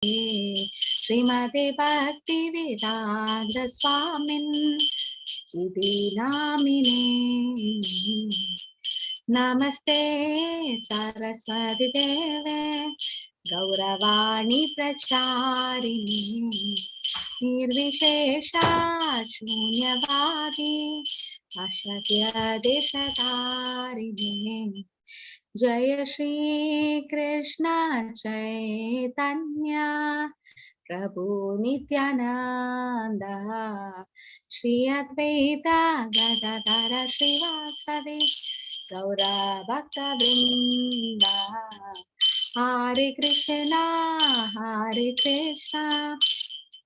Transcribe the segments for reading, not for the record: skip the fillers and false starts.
Srimate Bhakti Vedanta Swamin Iti Namine. Namaste Saraswati Deve Gauravani Pracharini Nirvishesha Shunyavadi Ashakya Deshatarini. Jaya Shri Krishna Chaitanya Prabhu Nityananda Shri Advaita Gadadara Srivasadi Gaura Bhakta Vrinda. Hare Krishna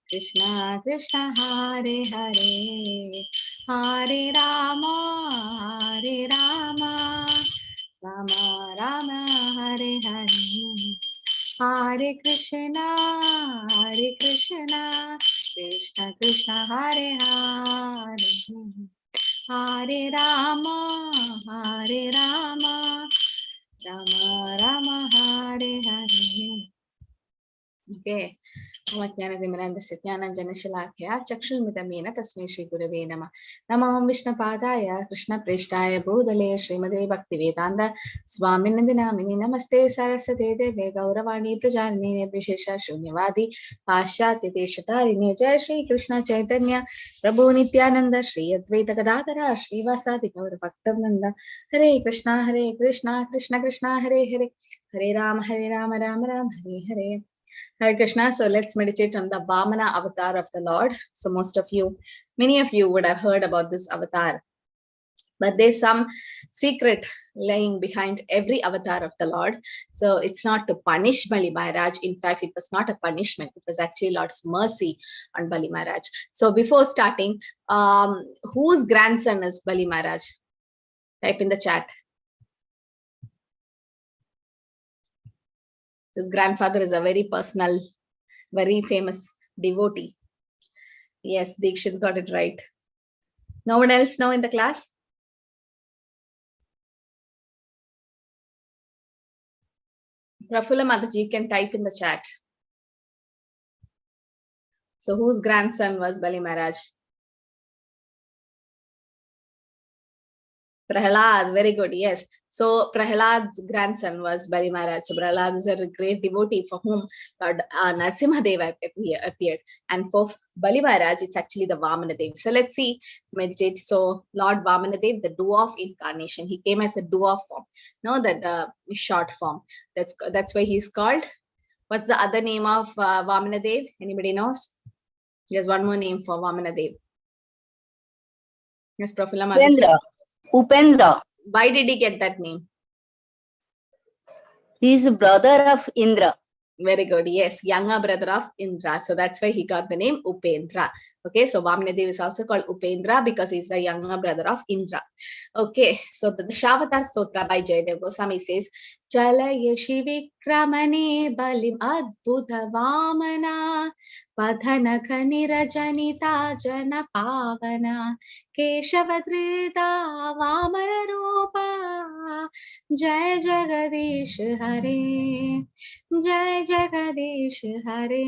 Krishna Krishna Hare Hare Hare Rama Rama Rama Hare Hare. Hare Krishna Krishna Krishna Hare Hare Hare Rama Rama Rama Hare Hare. Okay. Satyananjanashalakya Chakshulmitamena Tasmai Shri Gurave Namah. Namaham Vishnapadaya Krishna Preshtaya Bhudale Srimade Bhakti Vedanta Swaminandinamini Namaste Saraswate Deve Gauravani Prajarni Nirvishesha Shunyavadi Pashyatya Deshatarini. Jai Shri Krishna Chaitanya Prabhu Nityananda Shri Advaita Gadadara Shri Vasadi Gaura Bhaktavranda. Hare Krishna Krishna Krishna Hare Hare Hare Rama Rama Rama Hare Hare. Hare Krishna. So let's meditate on the Vamana avatar of the Lord. So many of you would have heard about this avatar, but there's some secret lying behind every avatar of the Lord. So it's not to punish Bali Maharaj. In fact, it was not a punishment. It was actually Lord's mercy on Bali Maharaj. So before starting, whose grandson is Bali Maharaj? Type in the chat. His grandfather is a very personal, very famous devotee. Yes, Dikshit got it right. No one else know in the class? Prafula Mataji can type in the chat. So whose grandson was Bali Maharaj? Prahlad, very good, yes. So Prahlad's grandson was Bali Maharaj. So Prahlad is a great devotee for whom Lord Narasimhadeva appeared. And for Bali Maharaj, it's actually the Vamana Dev. So let's see, meditate. So Lord Vamana Dev, the dwarf incarnation, he came as a dwarf form. No, the short form. That's why he's called. What's the other name of Vamana Dev? Anybody knows? There's one more name for Vamana Dev. Yes, Prafula Madhu. Upendra. Why did he get that name? He is brother of Indra. Very good. Yes, younger brother of Indra. So that's why he got the name Upendra. Okay, so Vamanadev is also called Upendra because he's the younger brother of Indra. Okay, so the Shavatar Stotra by Jayadev Goswami says, Chalaya Shivikramane Balim Adbhuta Vamana Padhana Khanira Janita Jana Pavana Keshavadrita Vamana Rupa Jai Jagadish Hare Jai Jagadish Hare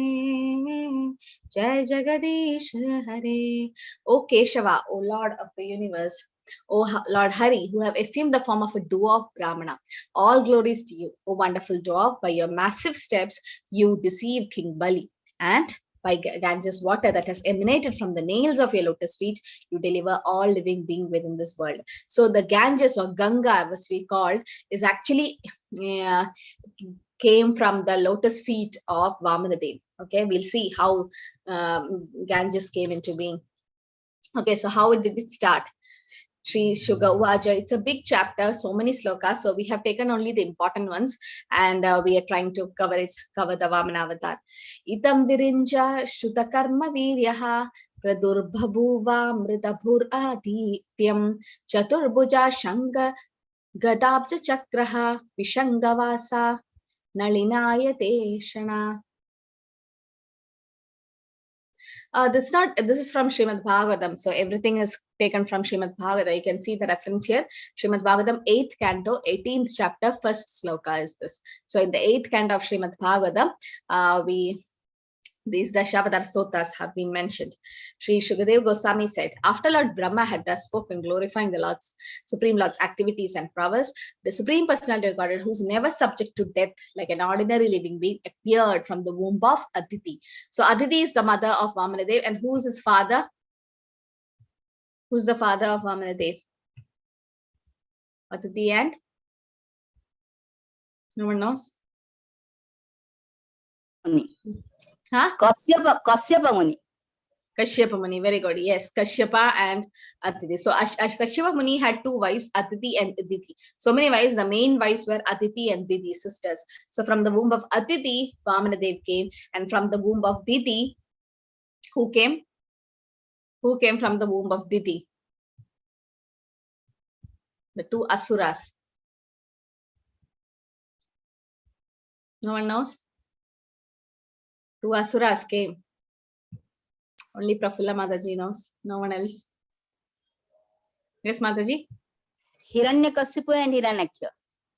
Jai Jagadish Hare. O Keshava, O Lord of the universe, O Lord Hari, who have assumed the form of a dwarf Brahmana, all glories to you, O wonderful dwarf. By your massive steps, you deceive King Bali, and by Ganges water that has emanated from the nails of your lotus feet, you deliver all living being within this world. So the Ganges or Ganga, as we called, is actually came from the lotus feet of Vamanadev. Okay, we'll see how Ganges came into being. Okay, so how did it start? Shri Shuga Uvaja. It's a big chapter, so many slokas. So we have taken only the important ones, and we are trying to cover the Vamana avatar. Itam virinja shutakarma viryaha pradurbhabuva mridabhur adityam chaturbuja shanga gadabja chakraha vishangavasa nalinayate shana. This is from Srimad Bhagavatam. So everything is taken from Srimad Bhagavatam. You can see the reference here. Srimad Bhagavatam, 8th canto, 18th chapter, first sloka is this. So in the 8th canto of Srimad Bhagavatam, we These Dashavadar Sotas have been mentioned. Sri Shukadev Goswami said, after Lord Brahma had thus spoken, glorifying the Lord's Supreme Lord's activities and prowess, the Supreme Personality of Godhead, who's never subject to death like an ordinary living being, appeared from the womb of Aditi. So Aditi is the mother of Vamanadev, and who's his father? Who's the father of Vamanadev? Aditi and? No one knows? Huh? Kashyapa Muni. Kashyapa Muni, very good. Yes, Kashyapa and Aditi. So Kashyapa Muni had two wives, Aditi and Aditi. So many wives. The main wives were Aditi and Didi, sisters. So from the womb of Aditi, Vamanadev came, and from the womb of Didi, who came? Who came from the womb of Didi? The two Asuras. No one knows? Two Asuras came. Only Prafulla Mataji knows. No one else. Yes, Mataji? Hiranyakashipu and Hiranyaksha.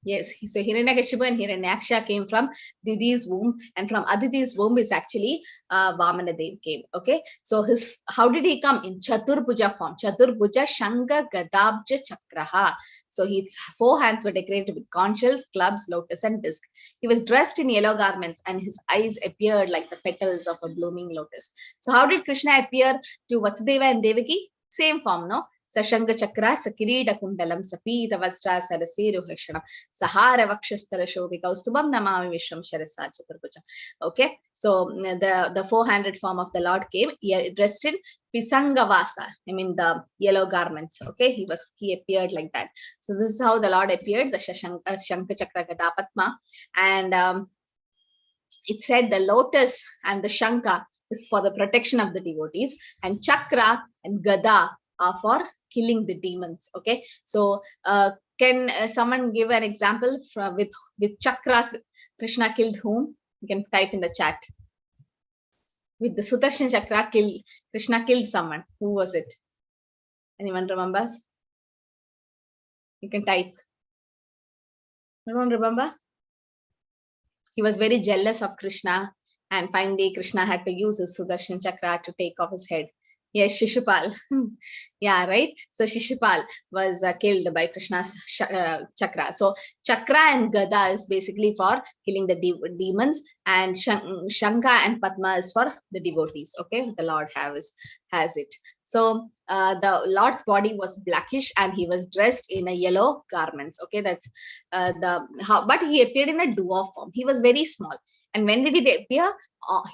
Yes, so Hiranyakashipu and Hiranyaksha came from Didi's womb, and from Aditi's womb is actually Vamanadev came. Okay, so how did he come? In Chaturbhuja form. Chaturbhuja Shanga Gadabja Chakraha. So his 4 hands were decorated with conch shells, clubs, lotus, and disc. He was dressed in yellow garments, and his eyes appeared like the petals of a blooming lotus. So how did Krishna appear to Vasudeva and Devaki? Same form, no? Sashanga Chakra, Sakirida Kundalam, Sapita Vastra, Sarasiru Hrishanam, Sahara Vakshastara Shobhikaustubam Namami Vishram Sharasa Chaturpuja. Okay, so the 4-handed form of the Lord came dressed in Pisangavasa, I mean the yellow garments. Okay, he appeared like that. So this is how the Lord appeared, the Shankha Chakra Gadapatma, and it said the lotus and the Shankha is for the protection of the devotees, and Chakra and Gada are for killing the demons. Okay, so can someone give an example with Chakra? Krishna killed whom? You can type in the chat. With the Sudarshan Chakra, Krishna killed someone. Who was it? Anyone remembers? You can type. No one remember? He was very jealous of Krishna, and finally Krishna had to use his Sudarshan Chakra to take off his head. Yes, Shishupal. Yeah, right. So Shishupal was killed by Krishna's chakra. So Chakra and Gada is basically for killing the demons, and Shankha and Padma is for the devotees. Okay, the Lord has it. So the Lord's body was blackish, and he was dressed in a yellow garments. Okay, that's but he appeared in a dwarf form. He was very small. And when did he appear?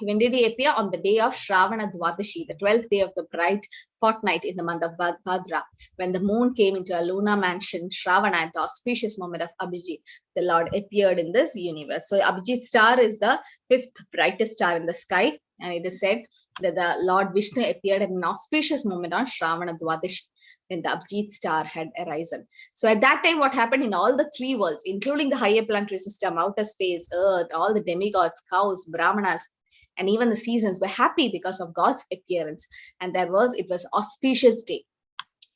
When did he appear? On the day of Shravana Dwadashi, the 12th day of the bright fortnight in the month of Bhadra, when the moon came into a lunar mansion, Shravana, at the auspicious moment of Abhijit, the Lord appeared in this universe. So Abhijit star is the 5th brightest star in the sky, and it is said that the Lord Vishnu appeared at an auspicious moment on Shravana Dwadashi, when the Abhijit star had arisen. So at that time, what happened in all the 3 worlds, including the higher planetary system, outer space, earth, all the demigods, cows, brahmanas, and even the seasons were happy because of God's appearance. And it was auspicious day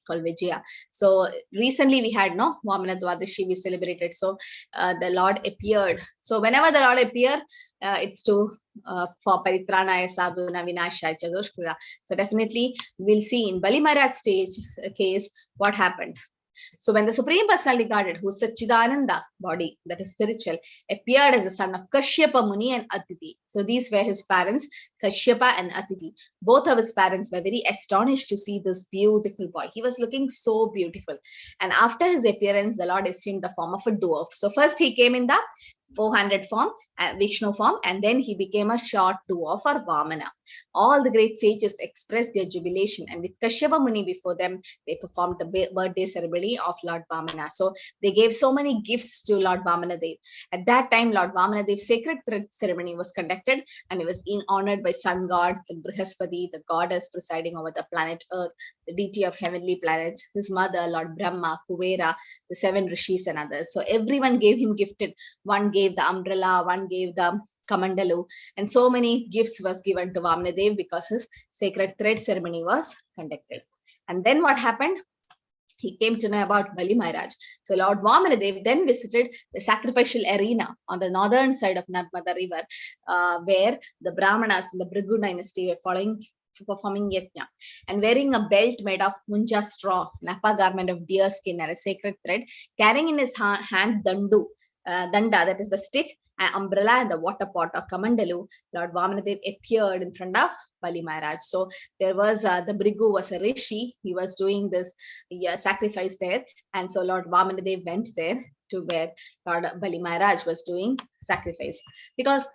called Vijaya. So recently we had Vamana Dwadashi we celebrated. So the Lord appeared. So whenever the Lord appeared, it's for Paritranaya Sadhuna Vinashaya Chadoshkura. So definitely we'll see in Bali Maharaj's case what happened. So when the Supreme Personality Godhead, who is Satchidananda body, that is spiritual, appeared as a son of Kashyapa Muni and Aditi. So these were his parents, Kashyapa and Aditi. Both of his parents were very astonished to see this beautiful boy. He was looking so beautiful. And after his appearance, the Lord assumed the form of a dwarf. So first he came in the 400 form, Vishnu form, and then he became a short dwarf or Vamana. All the great sages expressed their jubilation, and with Kashyapa Muni before them, they performed the birthday ceremony of Lord Vamana. So they gave so many gifts to Lord Vamanadev. At that time, Lord Vamanadev's sacred thread ceremony was conducted, and it was honored by sun god, the Brihaspati, the goddess presiding over the planet Earth, the deity of heavenly planets, his mother, Lord Brahma, Kuvera, the 7 rishis and others. So everyone gave him gifted. One gave the umbrella, one gave the Kamandalu, and so many gifts was given to Vamanadev because his sacred thread ceremony was conducted. And then what happened? he came to know about Bali Maharaj. So Lord Vamanadev then visited the sacrificial arena on the northern side of Narmada River, where the Brahmanas in the Bhrigu dynasty were performing yajna, and wearing a belt made of munja straw, an upper garment of deer skin and a sacred thread, carrying in his hand danda, that is the stick, an umbrella and the water pot or kamandalu, Lord Vamanadev appeared in front of Bali Maharaj. So there was the Bhrigu was a rishi. He was doing this sacrifice there, and so Lord Vamanadev went there to where Lord Bali Maharaj was doing sacrifice. Because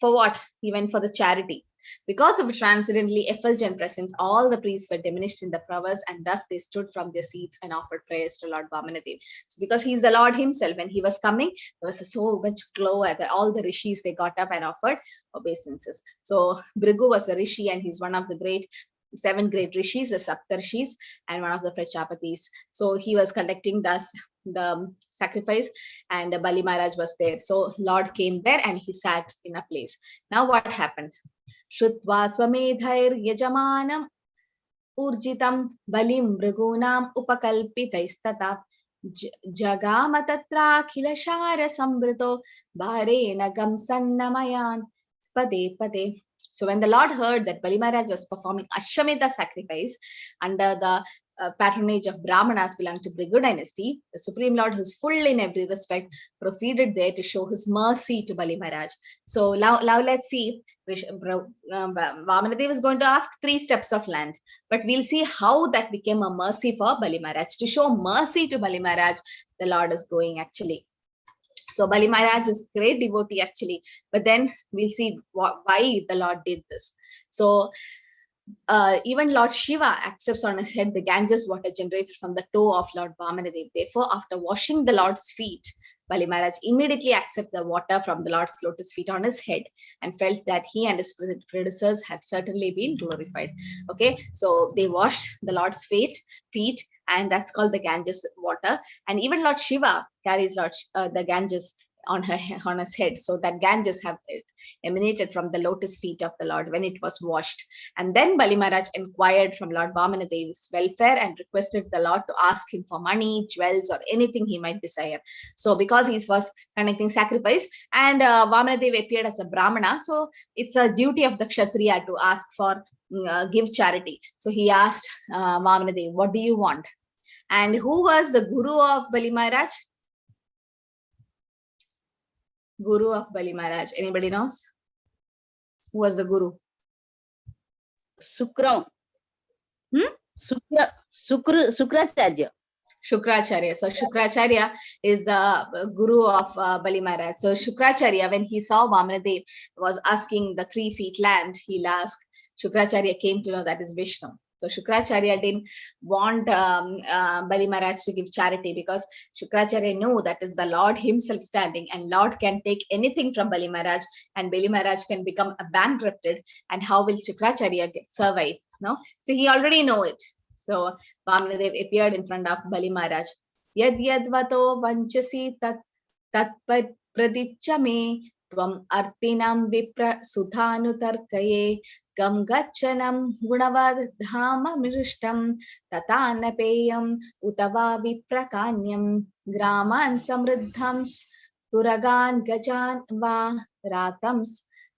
for what? He went for the charity. Because of a transcendently effulgent presence, all the priests were diminished in the prowess, and thus they stood from their seats and offered prayers to Lord Vamanadev. So because he's the Lord himself, when he was coming, there was so much glow that all the rishis, they got up and offered obeisances. So Bhrigu was a rishi, and he's one of the 7 great rishis, the Saptarshis, and one of the Prajapatis. So he was conducting the sacrifice, and Bali Maharaj was there. So Lord came there and he sat in a place. Now what happened? Shrutva swamedhair yajamanam urjitam balim mrigunam upakalpitaistata jagama tatra khilashara sambrito bharena gamsannamayan pade. So when the Lord heard that Bali Maharaj was performing Ashwamedha sacrifice under the patronage of Brahmanas belonging to Bhrigu dynasty, the Supreme Lord, who is full in every respect, proceeded there to show his mercy to Bali Maharaj. So now let's see. Vamanadev is going to ask 3 steps of land, but we'll see how that became a mercy for Bali Maharaj. To show mercy to Bali Maharaj, the Lord is going actually. So Bali Maharaj is great devotee actually, but then we'll see why the Lord did this. So even Lord Shiva accepts on his head the Ganges water generated from the toe of Lord Vamanadev. Therefore, after washing the Lord's feet, Bali Maharaj immediately accepted the water from the Lord's lotus feet on his head and felt that he and his predecessors had certainly been glorified. Okay, so they washed the Lord's feet, and that's called the Ganges water. And even Lord Shiva carries the Ganges on his head, so that Ganges have emanated from the lotus feet of the Lord when it was washed. And then Bali Maharaj inquired from Lord Vamanadev's welfare and requested the Lord to ask him for money, jewels, or anything he might desire. So because he was conducting sacrifice, and Vamanadev appeared as a Brahmana, so it's a duty of the Kshatriya to ask for give charity. So he asked Vamanadev, what do you want? And who was the guru of Bali Maharaj? Guru of Bali Maharaj. Anybody knows? Who was the guru? Sukracharya. Shukracharya. So Shukracharya is the guru of Bali Maharaj. So Shukracharya, when he saw Vamanadev was asking the 3 feet land, he'll ask. Shukracharya came to know that is Vishnu. So Shukracharya didn't want Bali Maharaj to give charity, because Shukracharya knew that is the Lord himself standing, and Lord can take anything from Bali Maharaj, and Bali Maharaj can become bankrupted, and how will Shukracharya survive? No, so he already know it. So Vamanadev appeared in front of Bali Maharaj. Yad yadvato vanchasi tat pradicha me tvam artinam vipra sudhanutarkaye gam gachanam gunavad dhama mirishtam tatanapeyam utava viprakanyam graman samriddhams turagan gajan va ratams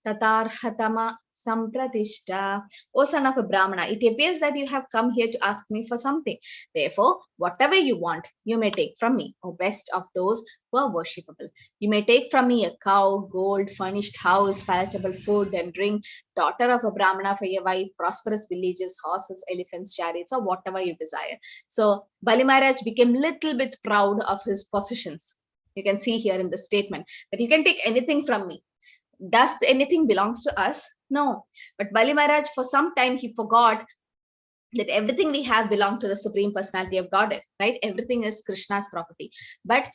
tatarhatama sampratishta. O son of a Brahmana, it appears that you have come here to ask me for something. Therefore, whatever you want, you may take from me, O best of those who are worshipable. You may take from me a cow, gold, furnished house, palatable food and drink, daughter of a Brahmana for your wife, prosperous villages, horses, elephants, chariots, or whatever you desire. So Bali Maharaj became little bit proud of his possessions. You can see here in the statement that you can take anything from me. Does anything belongs to us? No. But Bali Maharaj, for some time, he forgot that everything we have belongs to the Supreme Personality of Godhead, right? Everything is Krishna's property. But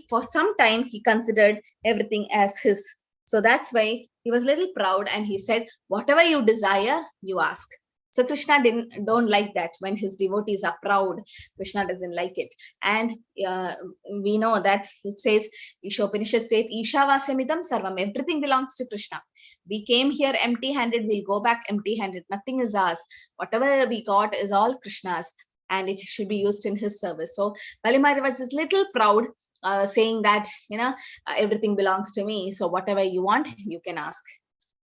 for some time, he considered everything as his. So that's why he was a little proud, and he said, whatever you desire, you ask. So Krishna don't like that. When his devotees are proud, Krishna doesn't like it. And we know that it says, Ishopanishad says, Ishavasyamidam sarvam, everything belongs to Krishna. We came here empty-handed, we'll go back empty-handed. Nothing is ours. Whatever we got is all Krishna's. and it should be used in his service. So Bali Maharaj was a little proud, saying that, everything belongs to me. So whatever you want, you can ask.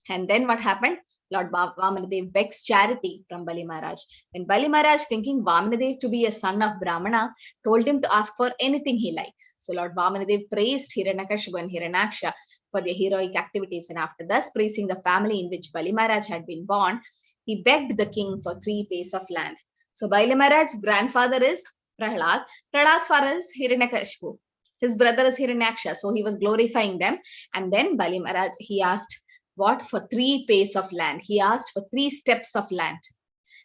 And then what happened? Lord Vamanadev begs charity from Bali Maharaj. And Bali Maharaj, thinking Vamanadev to be a son of Brahmana, told him to ask for anything he liked. So Lord Vamanadev praised Hiranyakashipu and Hiranyaksha for their heroic activities. And after thus praising the family in which Bali Maharaj had been born, he begged the king for 3 pays of land. So Bali Maharaj's grandfather is Prahlad. Prahlad's father is Hiranyakashipu. His brother is Hiranyaksha. So he was glorifying them. And then Bali Maharaj, he asked, what? For 3 pays of land. He asked for 3 steps of land.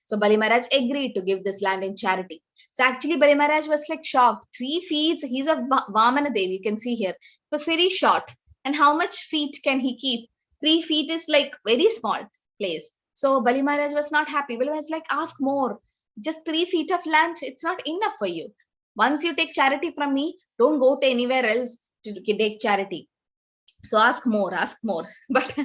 So Bali Maharaj agreed to give this land in charity. So actually Bali Maharaj was like shocked. 3 feet, he's a Vamana Dev, you can see here. It was very short. And how much feet can he keep? 3 feet is like very small place. So Bali Maharaj was not happy. Bali Maharaj was like, ask more. Just 3 feet of land, it's not enough for you. Once you take charity from me, don't go to anywhere else to take charity. So ask more. But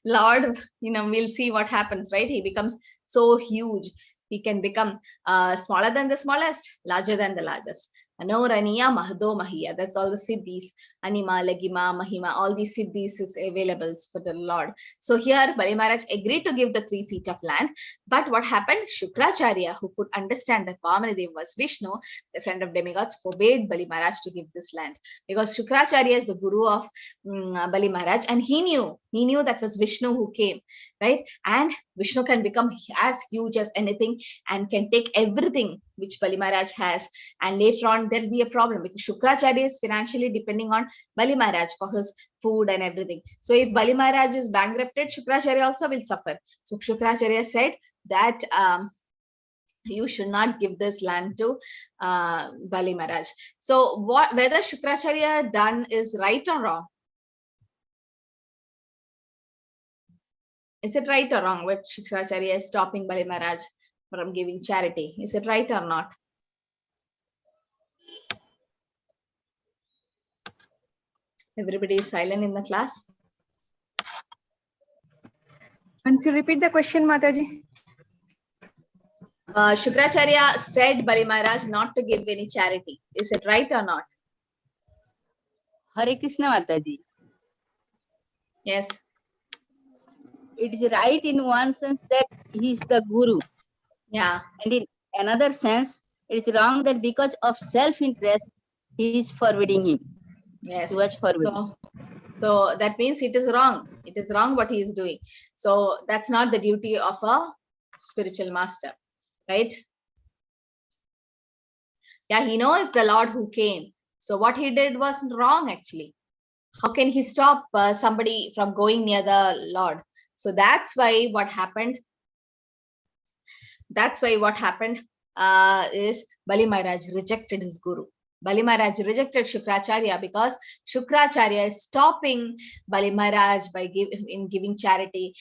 Lord, we'll see what happens, right? He becomes so huge. He can become smaller than the smallest, larger than the largest. Anoraniya Mahdo Mahiya. That's all the siddhis. Anima, Lagima, Mahima. All these siddhis is available for the Lord. So here Bali Maharaj agreed to give the 3 feet of land. But what happened? Shukracharya, who could understand that Vamanadev was Vishnu, the friend of demigods, forbade Bali Maharaj to give this land. Because Shukracharya is the guru of Bali Maharaj, and he knew that was Vishnu who came, right? And Vishnu can become as huge as anything and can take everything which Bali Maharaj has. And later on, there'll be a problem because Shukracharya is financially depending on Bali Maharaj for his food and everything. So if Bali Maharaj is bankrupted, Shukracharya also will suffer. So Shukracharya said that you should not give this land to Bali Maharaj. So whether Shukracharya done is right or wrong? Is it right or wrong what Shukracharya is stopping Bali Maharaj from giving charity? Is it right or not? Everybody is silent in the class. And to repeat the question, Mataji. Shukracharya said Bali Maharaj not to give any charity. Is it right or not? Hare Krishna Mataji. Yes. It is right in one sense that he is the guru. Yeah. And in another sense, it is wrong that because of self-interest, he is forbidding him. Yes. He was forbidding. So that means it is wrong. It is wrong what he is doing. So that's not the duty of a spiritual master, right? Yeah, he knows the Lord who came. So what he did was wrong actually. How can he stop somebody from going near the Lord? So that's why what happened. Is Bali Maharaj rejected his guru. Bali Maharaj rejected Shukracharya because Shukracharya is stopping Bali Maharaj by giving charity.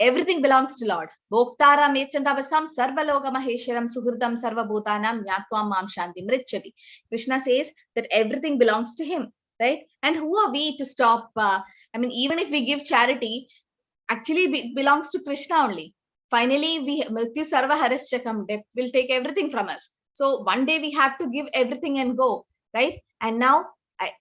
Everything belongs to Lord. Bhoktaram yachandavasam sarvaloga mahesharam suhurdam sarvabhutanam nyatvam mam shanti mrichati. Krishna says that everything belongs to him, right? And who are we to stop? Even if we give charity, actually it belongs to Krishna only. Finally, Mrityu Sarva Harischakam, death will take everything from us. So one day we have to give everything and go, right? And now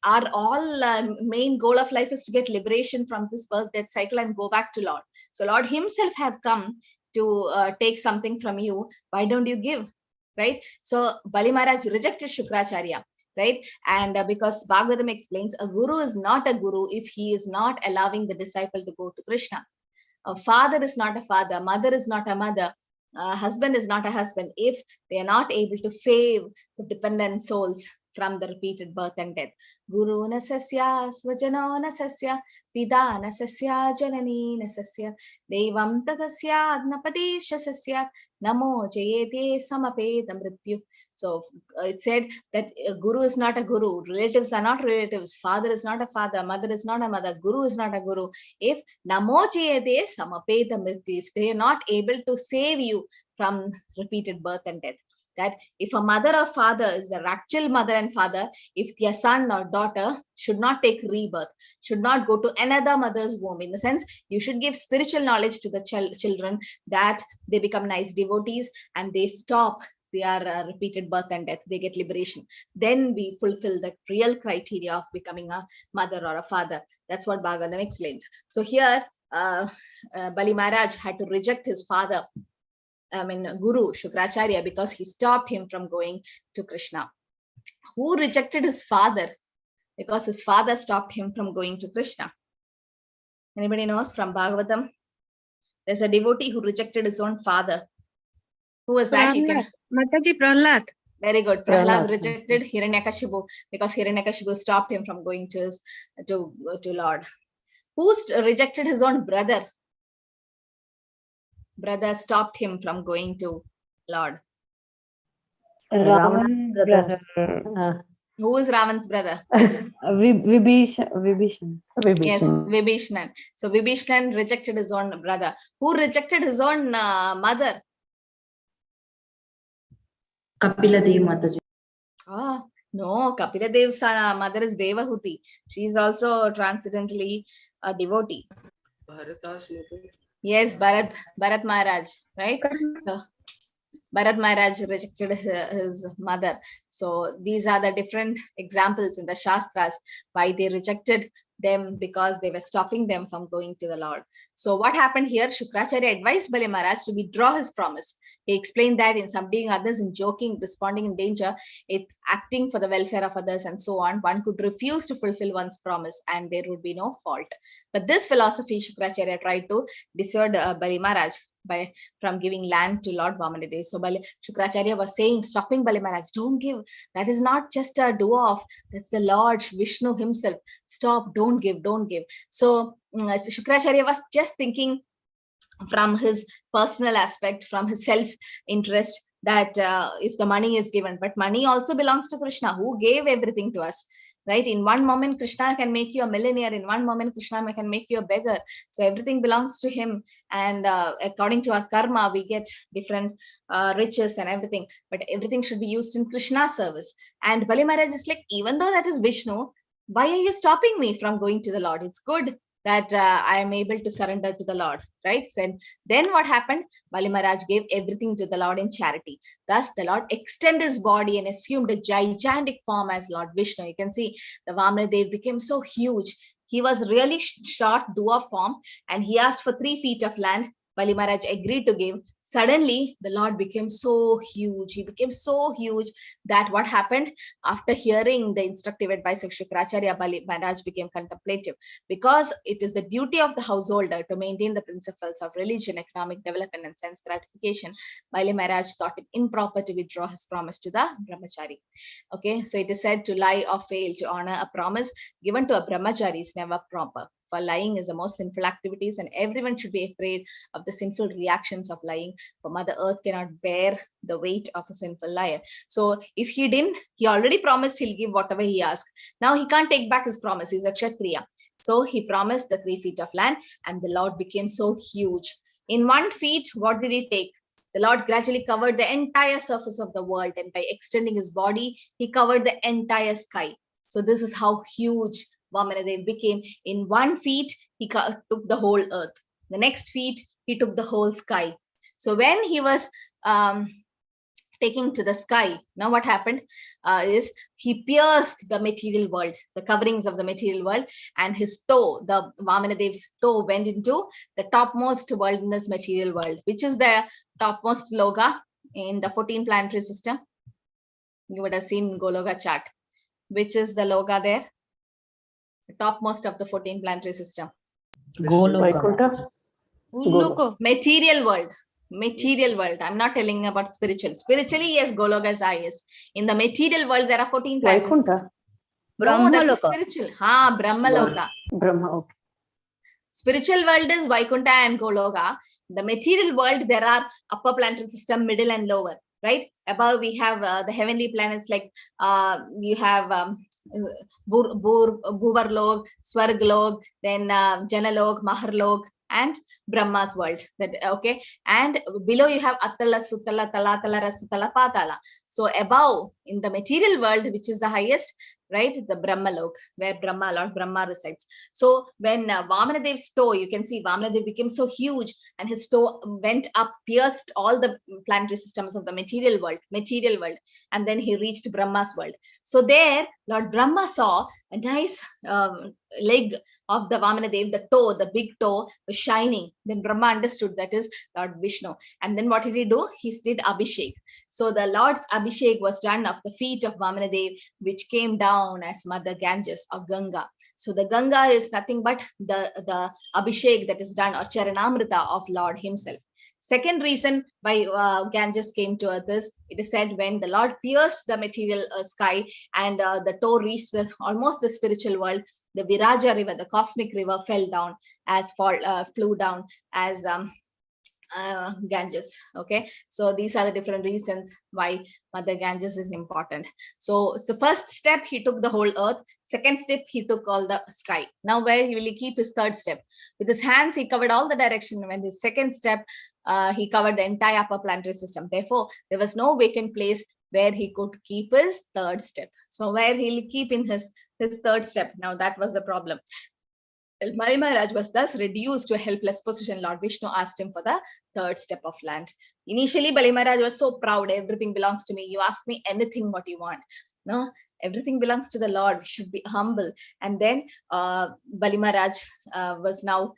our main goal of life is to get liberation from this birth, death cycle and go back to Lord. So Lord himself have come to take something from you. Why don't you give, right? So Bali Maharaj rejected Shukracharya, right? And because Bhagavatam explains, a guru is not a guru if he is not allowing the disciple to go to Krishna. A father is not a father, mother is not a mother, husband is not a husband if they are not able to save the dependent souls from the repeated birth and death. Guru nasasya svajano nasasya pida nasasya janani nasasya devam tatasya agnapadesha sasya namo jayete samapeta mrityu. So it said that a guru is not a guru, relatives are not relatives, father is not a father, mother is not a mother, guru is not a guru if namo jayete samapeta mrityu, if they are not able to save you from repeated birth and death. That if a mother or father is the actual mother and father, if their son or daughter should not take rebirth, should not go to another mother's womb. In the sense, you should give spiritual knowledge to the children that they become nice devotees and they stop they are repeated birth and death, they get liberation. Then we fulfill the real criteria of becoming a mother or a father. That's what Bhagavatam explains. So here, Bali Maharaj had to reject his father, Guru Shukracharya, because he stopped him from going to Krishna. Who rejected his father? Because his father stopped him from going to Krishna. Anybody knows from Bhagavatam? There's a devotee who rejected his own father. Who was that? Mataji, Prahlad. Very good. Prahlad rejected Hiranyakashipu because Hiranyakashipu stopped him from going to Lord. Who rejected his own brother? Brother stopped him from going to Lord. Ravan's brother. Who is Ravan's brother? Vibhishan. Yes, Vibhishan. So Vibhishan rejected his own brother. Who rejected his own mother? Kapila Devi Mataji. Ah, no, Kapila Dev's mother is Devahuti. She is also transcendently a devotee. Bharata's mother. Yes, Bharat Maharaj, right? So Bharat Maharaj rejected his mother. So these are the different examples in the Shastras why they rejected them, because they were stopping them from going to the Lord. So what happened here? Shukracharya advised Bali Maharaj to withdraw his promise. He explained that in subduing others, in joking, responding in danger, it's acting for the welfare of others and so on. One could refuse to fulfill one's promise and there would be no fault. But this philosophy Shukracharya tried to dissuade Bali Maharaj from giving land to Lord Vamana. So Shukracharya was saying, stopping Bali Maharaj, don't give. That is not just a do-off. That's the Lord Vishnu himself. Stop, don't give. So Shukracharya was just thinking from his personal aspect, from his self-interest, that if the money is given, but money also belongs to Krishna, who gave everything to us, right? In one moment, Krishna can make you a millionaire. In one moment, Krishna can make you a beggar. So everything belongs to him. And according to our karma, we get different riches and everything, but everything should be used in Krishna's service. And Bali Maharaj is like, even though that is Vishnu, why are you stopping me from going to the Lord? It's good that I am able to surrender to the Lord, right? So then what happened? Bali Maharaj gave everything to the Lord in charity. Thus, the Lord extended his body and assumed a gigantic form as Lord Vishnu. You can see the Vamana Dev became so huge. He was really short, dwarf form, and he asked for 3 feet of land. Bali Maharaj agreed to give. Suddenly, the Lord became so huge. He became so huge that what happened? After hearing the instructive advice of Shukracharya, Bali Maharaj became contemplative. Because it is the duty of the householder to maintain the principles of religion, economic development, and sense gratification, Bali Maharaj thought it improper to withdraw his promise to the brahmachari. Okay, so it is said to lie or fail to honor a promise given to a brahmachari is never proper. For lying is the most sinful activities, and everyone should be afraid of the sinful reactions of lying, for Mother Earth cannot bear the weight of a sinful liar. So if he didn't, he already promised he'll give whatever he asked. Now he can't take back his promise. He's a Kshatriya. So he promised the 3 feet of land, and the Lord became so huge. In 1 feet, what did he take? The Lord gradually covered the entire surface of the world, and by extending his body, he covered the entire sky. So this is how huge Vamana Dev became. In 1 feet, he took the whole earth. The next feet, he took the whole sky. So when he was taking to the sky, now what happened is he pierced the material world, the coverings of the material world, and his toe, the Vamana Dev's toe, went into the topmost world in this material world, which is the topmost loga in the 14 planetary system. You would have seen Gologa chart. Which is the loga there? The topmost of the 14 planetary system. Vaikuntha. Material world. Material world. I'm not telling about spiritual. Spiritually, yes, Goloka is highest. In the material world, there are 14 planets. Vaikuntha. No, that's spiritual. Brahma Loka. Brahma, okay. Spiritual world is Vaikuntha and Goloka. The material world, there are upper planetary system, middle and lower, right? Above, we have the heavenly planets like you have Bhuvarlok, Swarglok, then Janalok, Maharlok, and Brahma's world. That okay. And below you have Attala, Sutala, Talatala, Rasutala, Patala. So above in the material world, which is the highest, right, the Brahmalok, where Lord Brahma resides. So when Vamanadev's toe, you can see Vamanadev became so huge, and his toe went up, pierced all the planetary systems of the material world, and then he reached Brahma's world. So there, Lord Brahma saw a nice leg of the Vamanadev, the toe, the big toe was shining. Then Brahma understood that is Lord Vishnu. And then what did he do? He did Abhishek. So the Lord's Abhishek was done of the feet of Vamanadev, which came down as Mother Ganges or Ganga. So the Ganga is nothing but the Abhishek that is done, or Charanamrita of Lord himself. Second reason why Ganges came to earth is, it is said, when the Lord pierced the material sky and the toe reached almost the spiritual world, the Viraja river, the cosmic river, flew down as Ganges. Okay, so these are the different reasons why Mother Ganges is important. So the first step, he took the whole earth. Second step, he took all the sky. Now where will he keep his third step? With his hands, he covered all the direction. When his second step, he covered the entire upper planetary system. Therefore, there was no vacant place where he could keep his third step. So where he'll keep in his third step? Now that was the problem. Bali Maharaj was thus reduced to a helpless position. Lord Vishnu asked him for the third step of land. Initially, Bali Maharaj was so proud. Everything belongs to me. You ask me anything what you want. No, everything belongs to the Lord. We should be humble. And then Bali Maharaj was now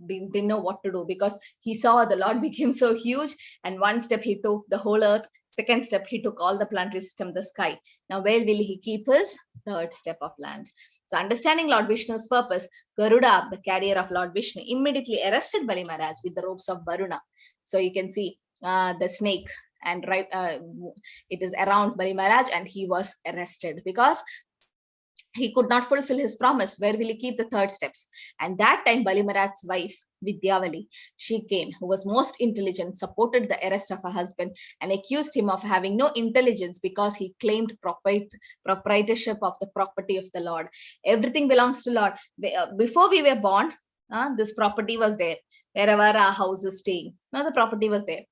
didn't know what to do, because he saw the Lord became so huge. And one step he took the whole earth. Second step, he took all the planetary system, the sky. Now where will he keep his third step of land? So understanding Lord Vishnu's purpose, Garuda, the carrier of Lord Vishnu, immediately arrested Bali Maharaj with the ropes of Varuna. So you can see the snake, and right, it is around Bali Maharaj, and he was arrested because he could not fulfill his promise. Where will he keep the third steps? And that time, Bali Maharaj's wife, Vidyavali, she came, who was most intelligent, supported the arrest of her husband, and accused him of having no intelligence because he claimed proprietorship of the property of the Lord. Everything belongs to Lord. Before we were born, this property was there. Wherever our house is staying, now the property was there.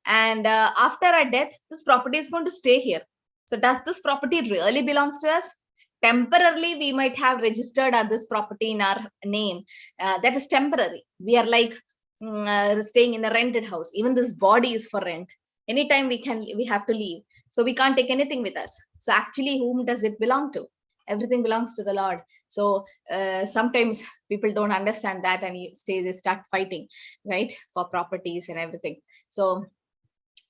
And after our death, this property is going to stay here. So does this property really belongs to us? Temporarily, we might have registered this property in our name. That is temporary. We are like staying in a rented house. Even this body is for rent. Anytime we have to leave. So we can't take anything with us. So actually, whom does it belong to? Everything belongs to the Lord. So sometimes people don't understand that, and they start fighting, right, for properties and everything. So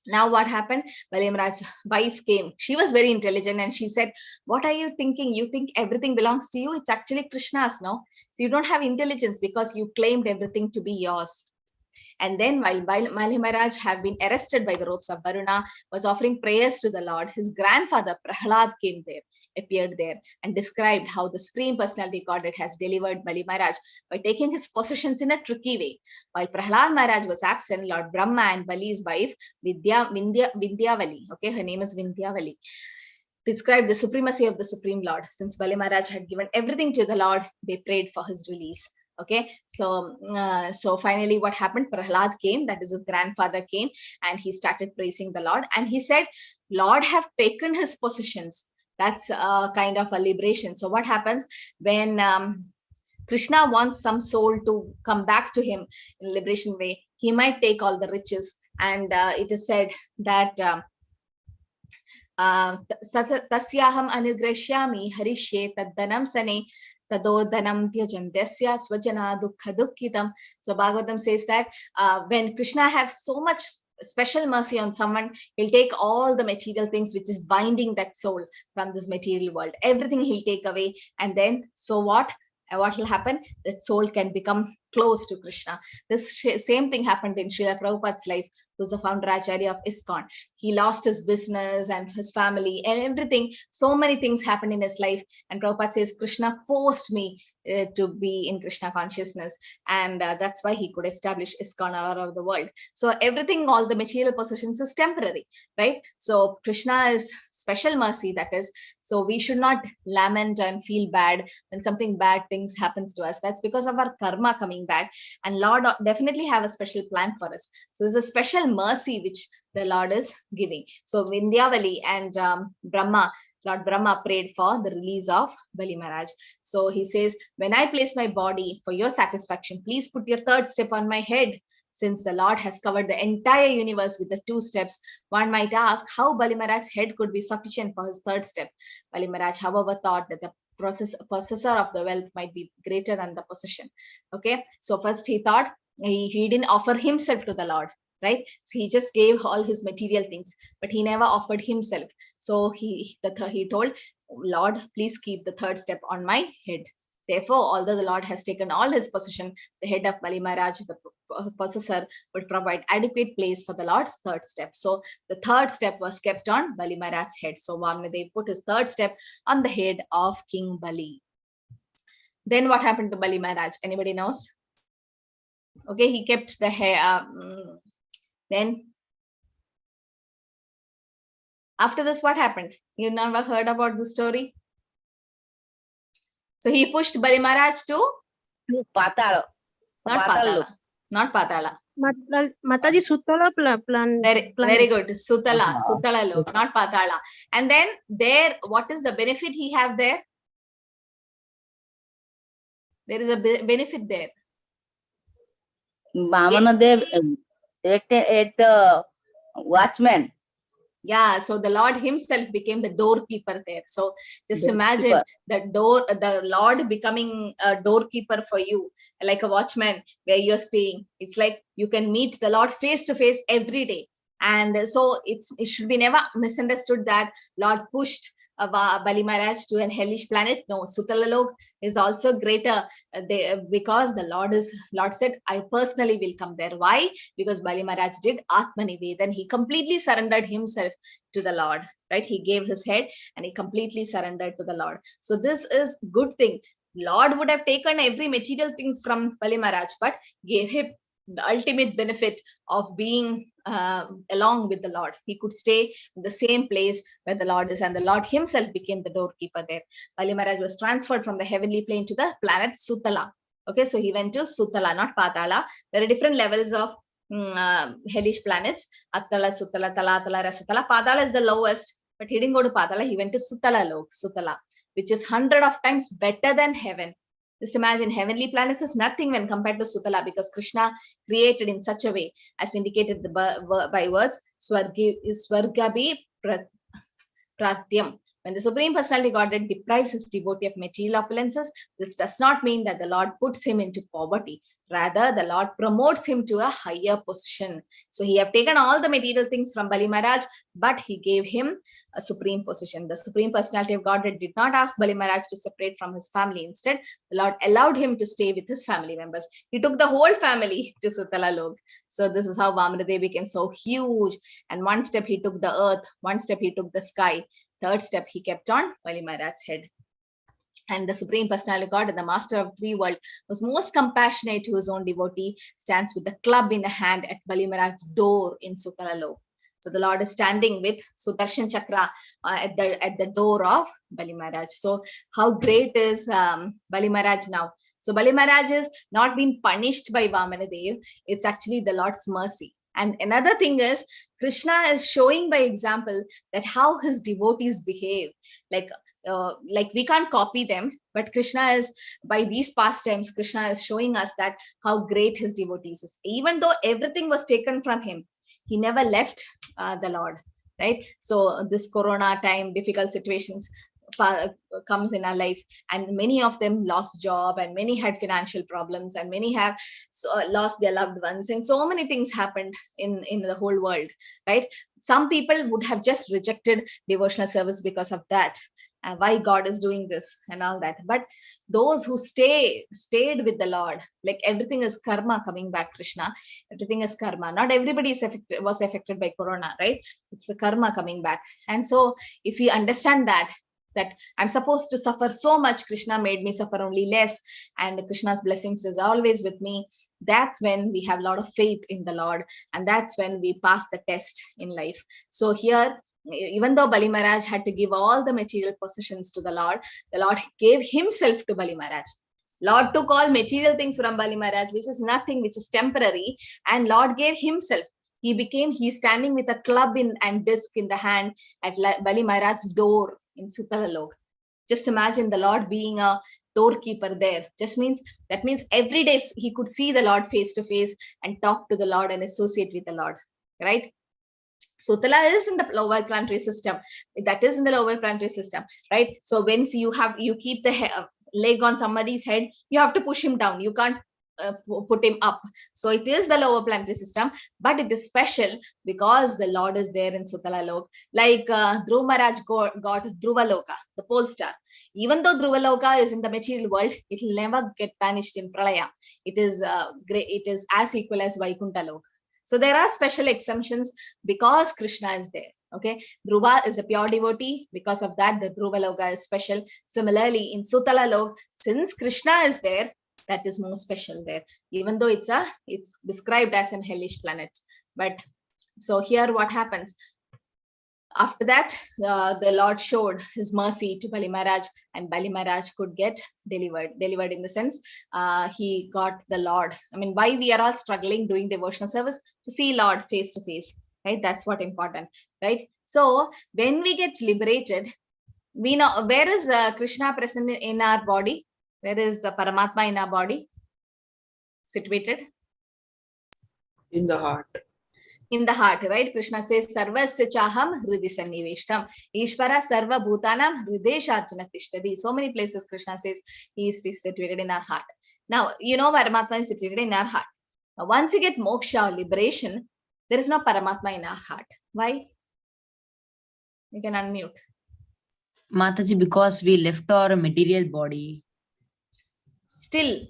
now what happened? Bali Maharaj's wife came. She was very intelligent, and she said, what are you thinking? You think everything belongs to you? It's actually Krishna's, no? So you don't have intelligence because you claimed everything to be yours. And then while Bali Maharaj have been arrested by the ropes of Varuna, was offering prayers to the Lord, his grandfather Prahlad appeared there, and described how the Supreme Personality Godhead has delivered Bali Maharaj by taking his possessions in a tricky way. While Prahlad Maharaj was absent, Lord Brahma and Bali's wife, Vindyavali, okay, her name is Vindyavali, described the supremacy of the Supreme Lord. Since Bali Maharaj had given everything to the Lord, they prayed for his release. Okay, so finally what happened? Prahlad came, that is his grandfather came, and he started praising the Lord, and he said, Lord have taken his possessions. That's a kind of a liberation. So what happens when Krishna wants some soul to come back to him in a liberation way? He might take all the riches, and it is said that tasyaham anugrashyami harishye taddanam sane tadodhanam tyajandasya swajana dukkha dukkitam. So Bhagavatam says that when Krishna has so much special mercy on someone, he'll take all the material things which is binding that soul from this material world. Everything he'll take away, and then so what will happen? That soul can become close to Krishna. This same thing happened in Srila Prabhupada's life, who's the founder Acharya of ISKCON. He lost his business and his family and everything. So many things happened in his life. And Prabhupada says, Krishna forced me to be in Krishna consciousness. And that's why he could establish ISKCON all over the world. So everything, all the material possessions is temporary, right? So Krishna is special mercy, that is. So we should not lament and feel bad when something bad things happens to us. That's because of our karma coming coming back, and Lord definitely have a special plan for us. So there's a special mercy which the Lord is giving. So Vindhyavali and Lord Brahma prayed for the release of Bali Maharaj. So he says, when I place my body for your satisfaction, please put your third step on my head. Since the Lord has covered the entire universe with the 2 steps, one might ask how Bali Maharaj's head could be sufficient for his third step. Bali Maharaj, however, thought that the possessor of the wealth might be greater than the possession. Okay, so first he thought he didn't offer himself to the Lord, right? So he just gave all his material things, but he never offered himself. So he told, Lord, please keep the third step on my head. Therefore, although the Lord has taken all his possession, the head of Bali Maharaj, the possessor, would provide adequate place for the Lord's third step. So the third step was kept on Bali Maharaj's head. So Vamana Dev put his third step on the head of King Bali. Then what happened to Bali Maharaj? Anybody knows? Okay, he kept the hair. Then after this, what happened? You never heard about the story? So he pushed Bali Maharaj to Patala. not Patala. Not Patala. Mataji Sutala plan. Very good. Sutala Lok, not Patala. And then there, what is the benefit he have there? There is a benefit there. Vamana Dev erected at the watchman. Yeah, so the Lord himself became the doorkeeper there. So just Doorkeeper. imagine the Lord becoming a doorkeeper for you, like a watchman where you're staying. It's like you can meet the Lord face to face every day. And so it should be never misunderstood that Lord pushed Bali Maharaj to an hellish planet. No, Sutalalok is also greater because the Lord said, I personally will come there. Why? Because Bali Maharaj did Atmanivedan. He completely surrendered himself to the Lord, right? He gave his head and he completely surrendered to the Lord. So this is good thing. Lord would have taken every material things from Bali Maharaj, but gave him the ultimate benefit of being along with the Lord. He could stay in the same place where the Lord is, and the Lord himself became the doorkeeper there. Bali Maharaj was transferred from the heavenly plane to the planet Sutala. Okay, so he went to Sutala, not Patala. There are different levels of hellish planets. Attala, Sutala, Talatala, Rasatala. Patala is the lowest, but he didn't go to Patala. He went to Sutala Lok, Sutala, which is 100 of times better than heaven. Just imagine, heavenly planets is nothing when compared to Sutala, because Krishna created in such a way, as indicated by words, Swargabi Pratyam. When the Supreme Personality Godhead deprives his devotee of material opulences, this does not mean that the Lord puts him into poverty. Rather, the Lord promotes him to a higher position. So he have taken all the material things from Bali Maharaj, but he gave him a supreme position. The Supreme Personality of Godhead did not ask Bali Maharaj to separate from his family. Instead, the Lord allowed him to stay with his family members. He took the whole family to Sutala Lok. So this is how Vamana Dev became so huge. And one step he took the earth, one step he took the sky. Third step he kept on Bali Maharaj's head. And the Supreme Personality of God, the Master of the world, was most compassionate to his own devotee, stands with the club in the hand at Bali Maharaj's door in Sutala Lok. So the Lord is standing with Sudarshan Chakra at the door of Bali Maharaj. So how great is Bali Maharaj now? So Bali Maharaj is not being punished by Vamana Dev. It's actually the Lord's mercy. And another thing is, Krishna is showing by example that how his devotees behave. Like we can't copy them, but Krishna is, by these pastimes, Krishna is showing us that how great his devotees is. Even though everything was taken from him, he never left the Lord, right? So this Corona time, difficult situations comes in our life, and many of them lost job, and many had financial problems, and many have lost their loved ones, and so many things happened in the whole world, right? Some people would have just rejected devotional service because of that, why God is doing this and all that. But those who stayed with the Lord, like everything is karma coming back, Krishna, everything is karma. Not everybody was affected by Corona, right? It's the karma coming back. And so if we understand that I'm supposed to suffer so much, Krishna made me suffer only less, and Krishna's blessings is always with me, that's when we have a lot of faith in the Lord, and that's when we pass the test in life. So here, even though Bali Maharaj had to give all the material possessions to the Lord gave himself to Bali Maharaj. Lord took all material things from Bali Maharaj, which is nothing, which is temporary, and Lord gave himself. He's standing with a club and disc in the hand at Bali Maharaj's door in Sutala Lok. Just imagine the Lord being a doorkeeper there. That means every day he could see the Lord face to face and talk to the Lord and associate with the Lord, right? Sutala is in the lower planetary system. That is in the lower planetary system, right? So when you keep the leg on somebody's head, you have to push him down. You can't put him up. So it is the lower planetary system, but it is special because the Lord is there in Sutala Lok. Like Dhruva Maharaj got Dhruva Loka, the pole star. Even though Dhruva Loka is in the material world, it will never get vanished in Pralaya. It is great. It is as equal as Vaikuntha Lok. So there are special exemptions because Krishna is there. Okay, Dhruva is a pure devotee. Because of that, the Dhruva Loka is special. Similarly, in Sutala Lok, since Krishna is there, that is more special there, even though it's described as an hellish planet. But so here what happens? After that, the Lord showed his mercy to Bali Maharaj, and Bali Maharaj could get delivered in the sense he got the Lord. I mean, why we are all struggling doing devotional service? To see Lord face to face, right? That's what important, right? So when we get liberated, we know where is Krishna present in our body. Where is Paramatma in our body situated? In the heart. In the heart, right? Krishna says, Sarvasya chaham hridi sanniveshtam. Ishvara sarva bhutanam hridesharjuna tishtadi. So many places Krishna says he is situated in our heart. Now, Paramatma is situated in our heart. Now, once you get moksha or liberation, there is no Paramatma in our heart. Why? You can unmute. Mataji, because we left our material body. Still,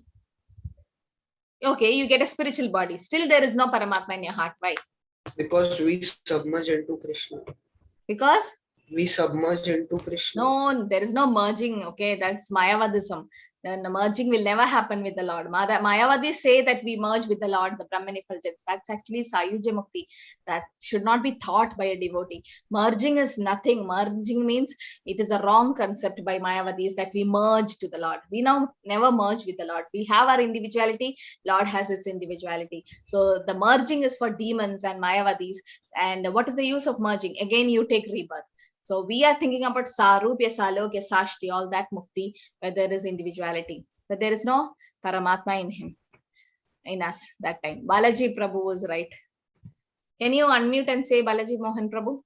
okay, you get a spiritual body. Still, there is no Paramatma in your heart. Why? Because we submerge into Krishna. Because? We submerge into Krishna. No, there is no merging. Okay, that's Mayavadism. Then the merging will never happen with the Lord. Mayavadis say that we merge with the Lord, the Brahman effulgence. That's actually Sayuja Mukti. That should not be taught by a devotee. Merging is nothing. Merging means it is a wrong concept by Mayavadis that we merge to the Lord. We now never merge with the Lord. We have our individuality. Lord has his individuality. So the merging is for demons and Mayavadis. And what is the use of merging? Again, you take rebirth. So we are thinking about Sarupya, Salokya, Sashti, all that Mukti, where there is individuality. But there is no Paramatma in him, in us that time. Balaji Prabhu was right. Can you unmute and say Balaji Mohan Prabhu?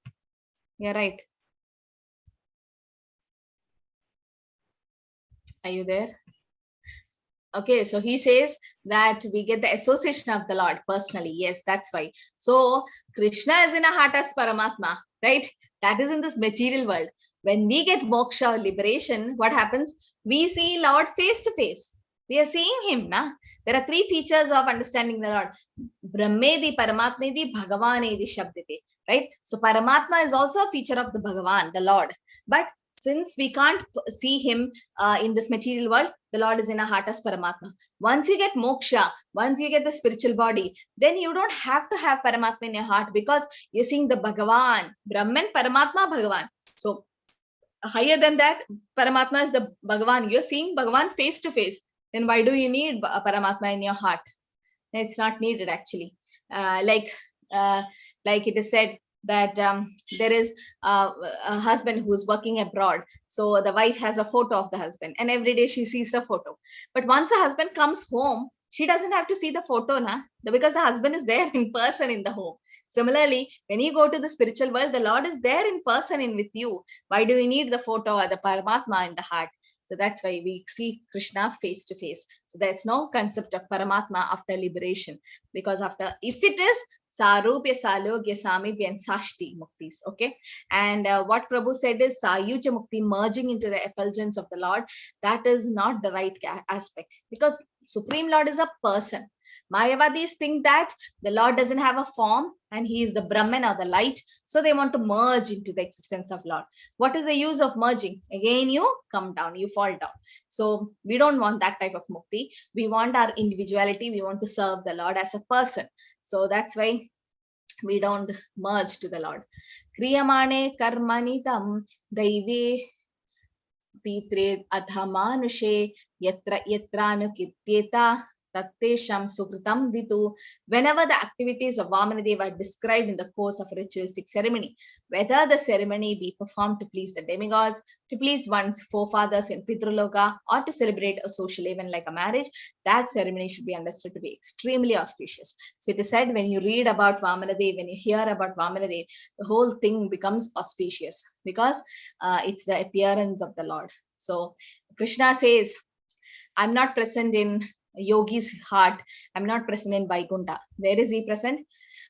You're right. Are you there? Okay, so he says that we get the association of the Lord personally. Yes, that's why. So Krishna is in a heart as Paramatma, right? That is in this material world. When we get moksha or liberation, what happens? We see Lord face to face. We are seeing him. There are three features of understanding the Lord. Brahmedi, Paramatmedi, Bhagavanedi, Shabdite. Right? So Paramatma is also a feature of the Bhagavan, the Lord. But since we can't see him in this material world, the Lord is in our heart as Paramatma. Once you get moksha, once you get the spiritual body, then you don't have to have Paramatma in your heart because you're seeing the Bhagavan, Brahman, Paramatma, Bhagavan. So higher than that, Paramatma is the Bhagavan. You're seeing Bhagavan face to face. Then why do you need Paramatma in your heart? It's not needed actually. Like it is said that there is a husband who is working abroad. So the wife has a photo of the husband and every day she sees the photo. But once the husband comes home, she doesn't have to see the photo because the husband is there in person in the home. Similarly, when you go to the spiritual world, the Lord is there in person in with you. Why do we need the photo or the Paramatma in the heart? So that's why we see Krishna face to face. So there's no concept of Paramatma after liberation, because if it is Sarupya, Salokya, Samipya, and Sashti Muktis, okay? And what Prabhu said is Sayuja Mukti, merging into the effulgence of the Lord. That is not the right aspect, because Supreme Lord is a person. Mayavadis think that the Lord doesn't have a form and he is the Brahman or the light. So they want to merge into the existence of Lord. What is the use of merging? Again, you come down, you fall down. So we don't want that type of mukti. We want our individuality. We want to serve the Lord as a person. So that's why we don't merge to the Lord. Kriyamane karmani tam daive pitre adhamanushe yatra yatranu kirtyeta tattesham sukritam vitu. Whenever the activities of Vamanadeva are described in the course of a ritualistic ceremony, whether the ceremony be performed to please the demigods, to please one's forefathers in Pitraloka, or to celebrate a social event like a marriage, that ceremony should be understood to be extremely auspicious. So it is said, when you read about Vamanadev, when you hear about Vamanadev, the whole thing becomes auspicious because it's the appearance of the Lord. So Krishna says, I'm not present in yogi's heart. I'm not present in Vaikuntha. Where is he present?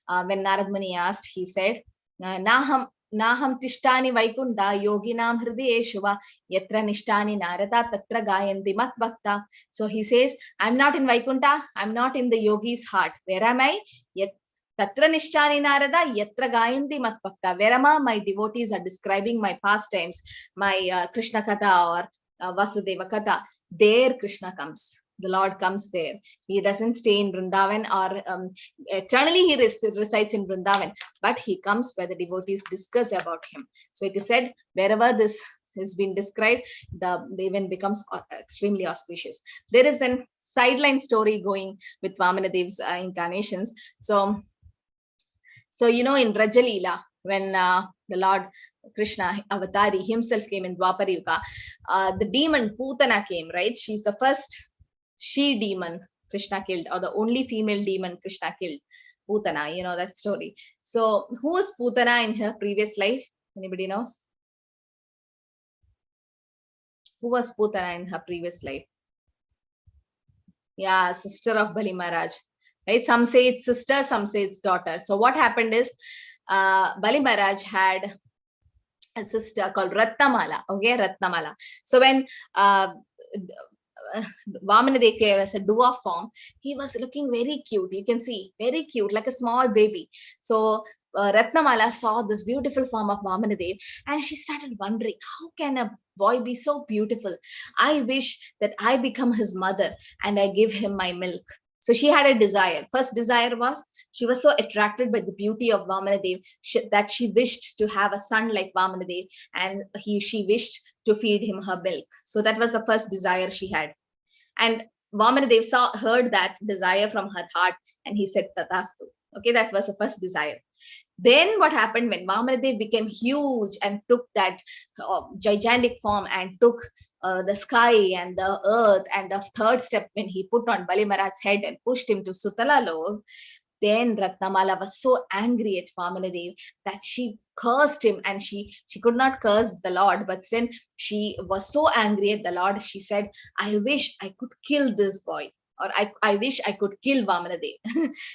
When Narad Muni asked, he said, Naham tishtani Vaikuntha yoginam hridayeshuva yatra nishtani narada tatra gayanti mat bhakta. So he says, I'm not in Vaikuntha. I'm not in the yogi's heart. Where am I? Tatra nishtani narada yatra gayanti mat bhakta. Where am I? My devotees are describing my pastimes, my Krishna Katha or Vasudeva Katha. There Krishna comes. The Lord comes there. He doesn't stay in Vrindavan or eternally he resides in Vrindavan, but he comes where the devotees discuss about him. So it is said, wherever this has been described, the event becomes extremely auspicious. There is a sideline story going with Vamanadev's incarnations. So you know, in Rajalila, when the Lord Krishna Avatari himself came in Dwapara Yuga, the demon Putana came, right? She's the first she demon Krishna killed, or the only female demon Krishna killed, Putana. You know that story. So who was Putana in her previous life? Anybody knows? Who was Putana in her previous life? Yeah, sister of Bali Maharaj. Right? Some say it's sister, some say it's daughter. So what happened is, Bali Maharaj had a sister called Ratnamala. Okay, Ratnamala. So when Vamanadev came as a dwarf form, he was looking very cute. You can see, very cute, like a small baby. So Ratnamala saw this beautiful form of Vamanadev and she started wondering, how can a boy be so beautiful? I wish that I become his mother and I give him my milk. So she had a desire. First desire was, she was so attracted by the beauty of Vamanadev that she wished to have a son like Vamanadev, and she wished to feed him her milk. So that was the first desire she had. And Vamanadev heard that desire from her heart, and he said Tatastu. Okay, that was the first desire. Then what happened when Vamanadev became huge and took that gigantic form and took the sky and the earth, and the third step when he put on Bali Maharaj's head and pushed him to Sutala Lok, then Ratnamala was so angry at Vamanadev that she cursed him, and she could not curse the Lord, but then she was so angry at the Lord, she said, I wish I could kill this boy, or I wish I could kill Vamanadev.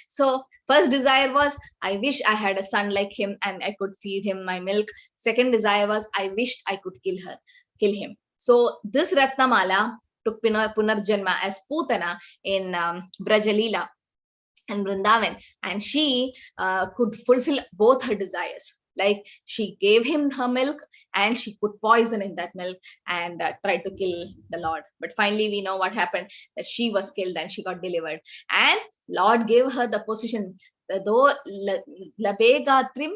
So first desire was, I wish I had a son like him and I could feed him my milk. Second desire was, I wished I could kill him. So this Ratnamala took Punarjanma as Putana in Brajalila and Vrindavan, and she could fulfill both her desires. Like, she gave him her milk and she put poison in that milk and tried to kill the Lord. But finally we know what happened, that she was killed and she got delivered. And Lord gave her the position, Tado Labegatrim,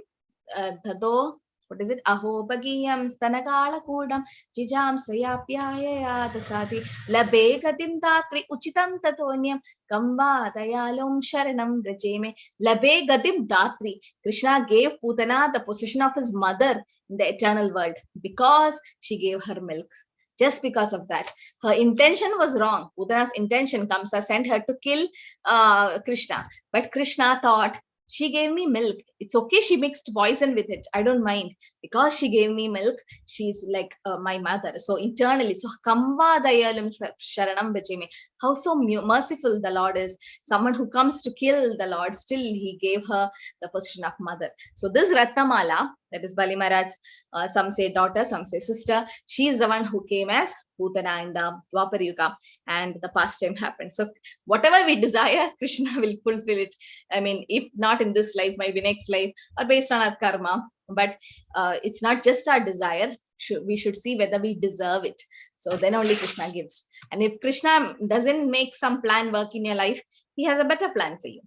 Tado, what is it? Aho bagiyam stanakala kudam jijam sayapyaya dasati labegatim tatri uchitam tatonyam kamba dayalum sharanam rajeme. Labegatim datri. Krishna gave Putana the position of his mother in the eternal world because she gave her milk. Just because of that, her intention was wrong. Putana's intention, Kamsa sent her to kill Krishna, but Krishna thought, she gave me milk, it's okay, she mixed poison with it, I don't mind, because she gave me milk, she's like my mother. So internally, so Kamba Dayalam Sharanam Bhajame, how so merciful the Lord is. Someone who comes to kill the Lord, still he gave her the position of mother. So this Ratnamala, that is Bali Maharaj, some say daughter, some say sister, she is the one who came as Putana in the Dwapara Yuga, and the pastime happened. So whatever we desire, Krishna will fulfill it. I mean, if not in this life, maybe next life, or based on our karma. But it's not just our desire. We should see whether we deserve it. So then only Krishna gives. And if Krishna doesn't make some plan work in your life, he has a better plan for you.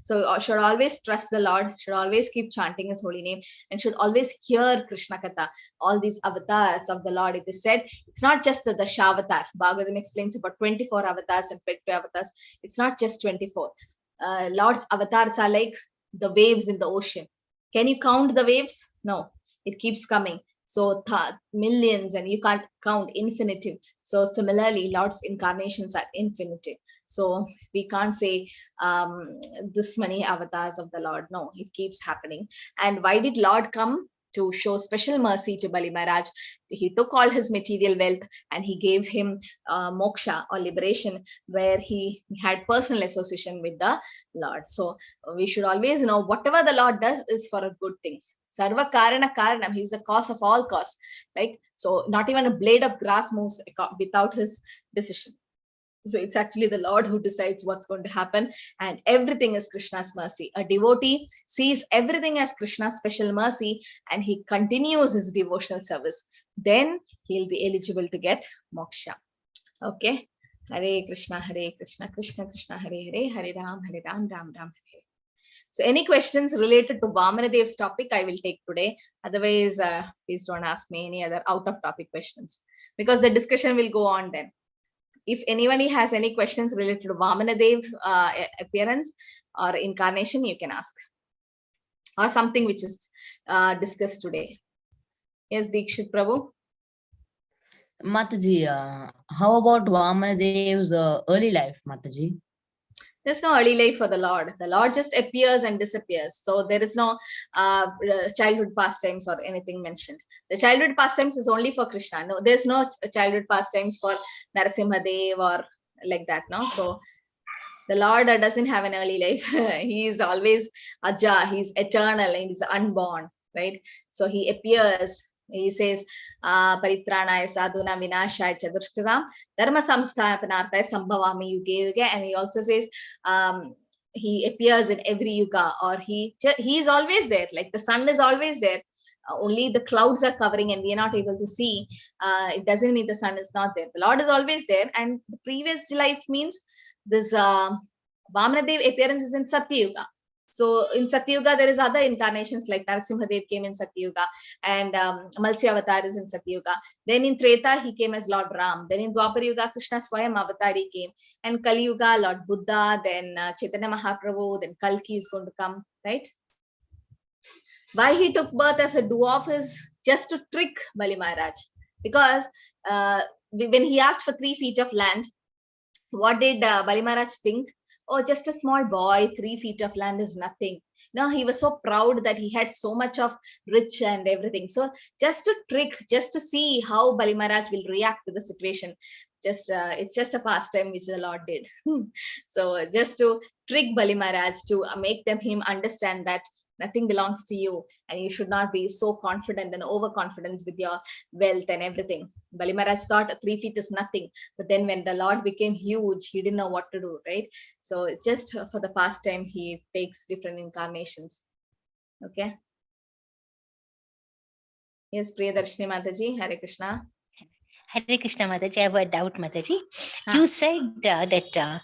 So should always trust the Lord, should always keep chanting his holy name, and should always hear Krishna Katha, all these avatars of the Lord. It is said it's not just the Dashavatar. Bhagavatam explains about 24 avatars and 50 avatars. It's not just 24. Lord's avatars are like the waves in the ocean. Can you count the waves? No, it keeps coming. So millions, and you can't count, infinitive. So similarly, Lord's incarnations are infinitive. So we can't say this many avatars of the Lord. No, it keeps happening. And why did Lord come? To show special mercy to Bali Maharaj. He took all his material wealth and he gave him moksha or liberation, where he had personal association with the Lord. So we should always know whatever the Lord does is for a good things. Sarva Karana Karanam, he is the cause of all cause. Like, so not even a blade of grass moves without his decision. So it's actually the Lord who decides what's going to happen, and everything is Krishna's mercy. A devotee sees everything as Krishna's special mercy, and he continues his devotional service. Then he'll be eligible to get moksha. Okay. Hare Krishna, Krishna Krishna, Hare Hare, Hare Ram, Ram Ram, Hare. So any questions related to Vamana Dev's topic, I will take today. Otherwise, please don't ask me any other out of topic questions, because the discussion will go on then. If anybody has any questions related to Vamana Dev appearance or incarnation, you can ask. Or something which is discussed today. Yes, Dikshit Prabhu. Mataji, how about Vamanadev's early life, Mataji? There's no early life for the Lord. The Lord just appears and disappears. So there is no childhood pastimes or anything mentioned. The childhood pastimes is only for Krishna. No, there's no childhood pastimes for Narasimhadev or like that. No, so the Lord doesn't have an early life. He is always Aja. He's eternal and he's unborn, right? So he appears. He says, Paritranaya sadhuna vinashaya chadushkritam dharma samsthapanarthaya sambhavami yuge yuge. And he also says, he appears in every yuga, or he is always there. Like the sun is always there. Only the clouds are covering and we are not able to see. It doesn't mean the sun is not there. The Lord is always there. And the previous life means this Vamanadev appearance is in Satyuga. So in Satyuga, there is other incarnations like Narasimhadev came in Satyuga, and Malsya Avatar is in Satyuga. Then in Treta, he came as Lord Ram. Then in Dwapar Yuga, Krishna Swayam Avatari came. And Kali Yuga, Lord Buddha, then Chaitanya Mahaprabhu, then Kalki is going to come, right? Why he took birth as a dwarf is just to trick Bali Maharaj. Because when he asked for 3 feet of land, what did Bali Maharaj think? Oh, just a small boy, 3 feet of land is nothing. No, he was so proud that he had so much of rich and everything. So just to trick, just to see how Bali Maharaj will react to the situation. It's just a pastime which the Lord did. So just to trick Bali Maharaj, to make him understand that nothing belongs to you, and you should not be so confident and overconfident with your wealth and everything. Bali Maharaj thought 3 feet is nothing, but then when the Lord became huge, he didn't know what to do, right? So just for the pastime, he takes different incarnations. Okay. Yes, Priyadarshini Mataji, Hare Krishna. Hare Krishna, Mataji. I have a doubt, Mataji. You said that